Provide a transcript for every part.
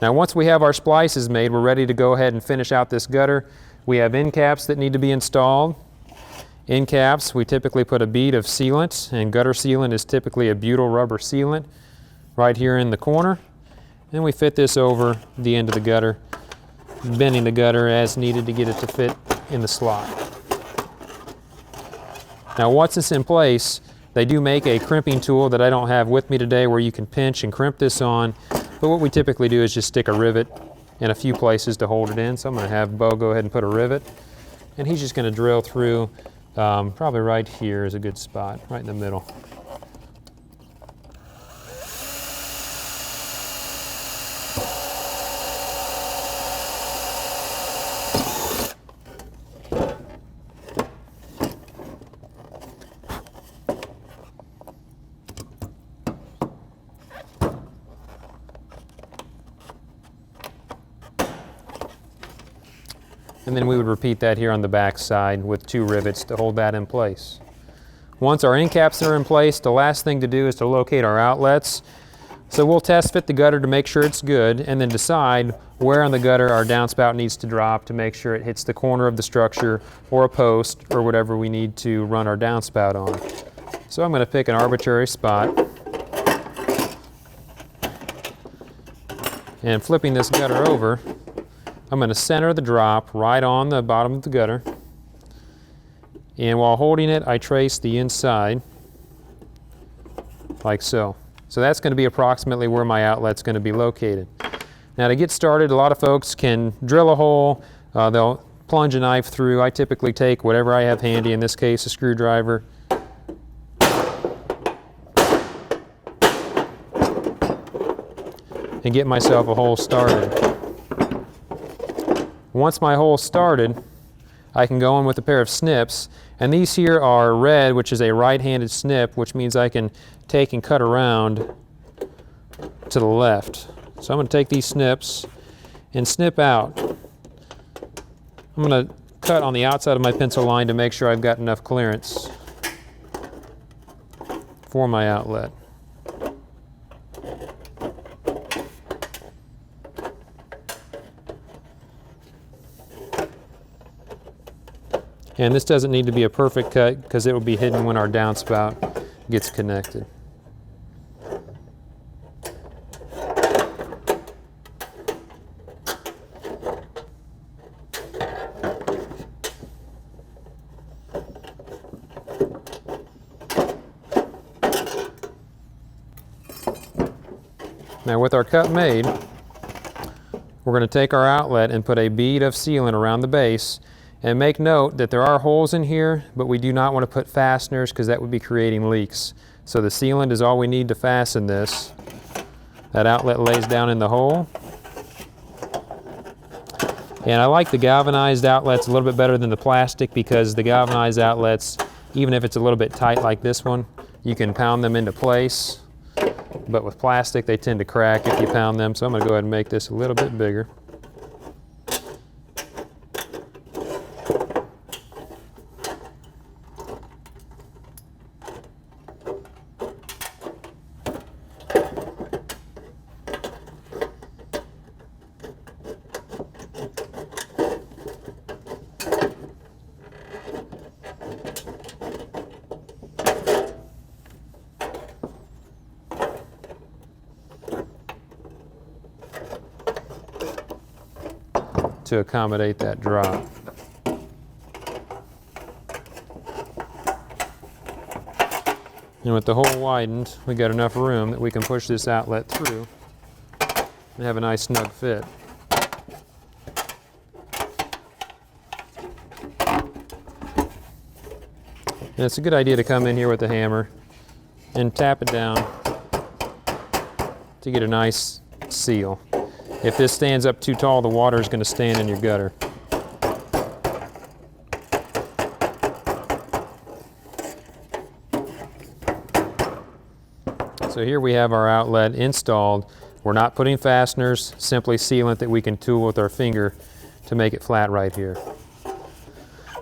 Now once we have our splices made, we're ready to go ahead and finish out this gutter. We have end caps that need to be installed. End caps, we typically put a bead of sealant, and gutter sealant is typically a butyl rubber sealant right here in the corner. And we fit this over the end of the gutter, bending the gutter as needed to get it to fit in the slot. Now once it's in place, they do make a crimping tool that I don't have with me today where you can pinch and crimp this on. But what we typically do is just stick a rivet in a few places to hold it in. So I'm going to have Bo go ahead and put a rivet. And he's just going to drill through, probably right here is a good spot, right in the middle. And then we would repeat that here on the back side with 2 rivets to hold that in place. Once our end caps are in place, the last thing to do is to locate our outlets. So we'll test fit the gutter to make sure it's good, and then decide where on the gutter our downspout needs to drop to make sure it hits the corner of the structure or a post or whatever we need to run our downspout on. So I'm going to pick an arbitrary spot. And flipping this gutter over, I'm going to center the drop right on the bottom of the gutter. And while holding it, I trace the inside like so. So that's going to be approximately where my outlet's going to be located. Now to get started, a lot of folks can drill a hole, they'll plunge a knife through. I typically take whatever I have handy, in this case a screwdriver. And get myself a hole started. Once my hole's started, I can go in with a pair of snips, and these here are red, which is a right-handed snip, which means I can take and cut around to the left. So I'm going to take these snips and snip out. I'm going to cut on the outside of my pencil line to make sure I've got enough clearance for my outlet. And this doesn't need to be a perfect cut because it will be hidden when our downspout gets connected. Now with our cut made, we're going to take our outlet and put a bead of sealant around the base. And make note that there are holes in here, but we do not want to put fasteners because that would be creating leaks. So the sealant is all we need to fasten this. That outlet lays down in the hole. And I like the galvanized outlets a little bit better than the plastic because the galvanized outlets, even if it's a little bit tight like this one, you can pound them into place. But with plastic, they tend to crack if you pound them. So I'm going to go ahead and make this a little bit bigger. To accommodate that drop. And with the hole widened, we got enough room that we can push this outlet through and have a nice snug fit. And it's a good idea to come in here with a hammer and tap it down to get a nice seal. If this stands up too tall, the water is going to stand in your gutter. So here we have our outlet installed. We're not putting fasteners, simply sealant that we can tool with our finger to make it flat right here.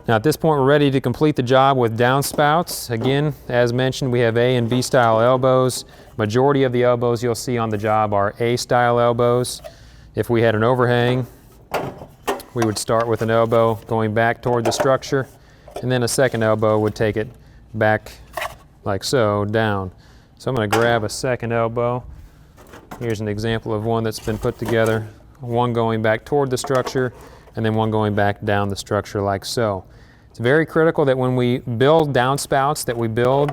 Now at this point we're ready to complete the job with downspouts. Again, as mentioned, we have A and B style elbows. Majority of the elbows you'll see on the job are A style elbows. If we had an overhang, we would start with an elbow going back toward the structure, and then a second elbow would take it back like so, down. So I'm going to grab a second elbow. Here's an example of one that's been put together, one going back toward the structure and then one going back down the structure like so. It's very critical that when we build downspouts that we build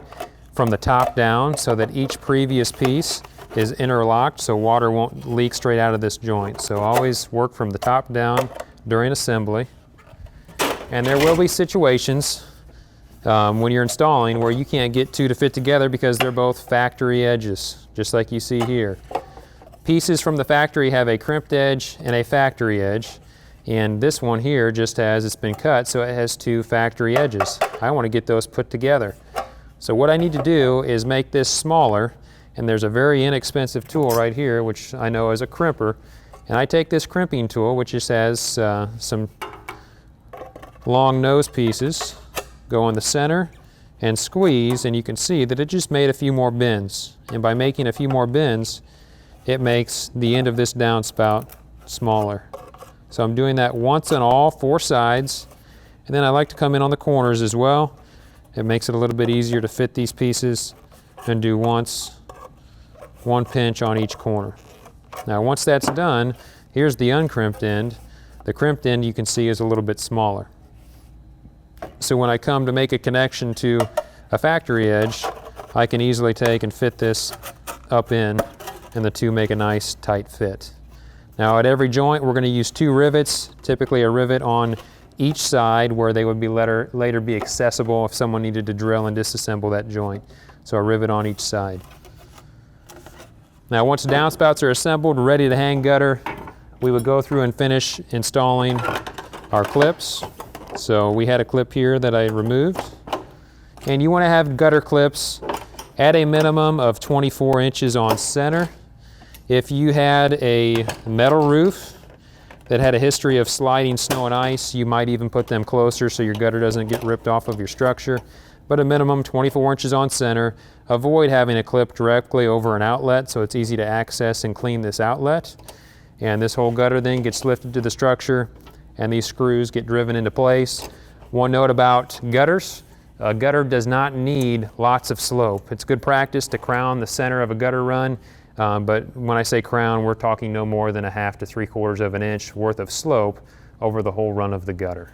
from the top down so that each previous piece is interlocked so water won't leak straight out of this joint. So always work from the top down during assembly. And there will be situations when you're installing where you can't get two to fit together because they're both factory edges, just like you see here. Pieces from the factory have a crimped edge and a factory edge, and this one here just has, it's been cut, so it has two factory edges. I want to get those put together. So what I need to do is make this smaller, and there's a very inexpensive tool right here, which I know is a crimper, and I take this crimping tool, which just has some long nose pieces, go in the center and squeeze, and you can see that it just made a few more bends. And by making a few more bends, it makes the end of this downspout smaller. So I'm doing that once on all four sides, and then I like to come in on the corners as well. It makes it a little bit easier to fit these pieces and do one pinch on each corner. Now once that's done, here's the uncrimped end. The crimped end you can see is a little bit smaller. So when I come to make a connection to a factory edge, I can easily take and fit this up in, and the two make a nice tight fit. Now at every joint we're going to use two rivets, typically a rivet on each side where they would be later be accessible if someone needed to drill and disassemble that joint. So a rivet on each side. Now once the downspouts are assembled, ready to hang gutter, we would go through and finish installing our clips. So we had a clip here that I removed, and you want to have gutter clips at a minimum of 24 inches on center. If you had a metal roof that had a history of sliding snow and ice, you might even put them closer so your gutter doesn't get ripped off of your structure. But a minimum 24 inches on center. Avoid having a clip directly over an outlet so it's easy to access and clean this outlet. And this whole gutter then gets lifted to the structure, and these screws get driven into place. One note about gutters: a gutter does not need lots of slope. It's good practice to crown the center of a gutter run, but when I say crown, we're talking no more than 1/2 to 3/4 of an inch worth of slope over the whole run of the gutter.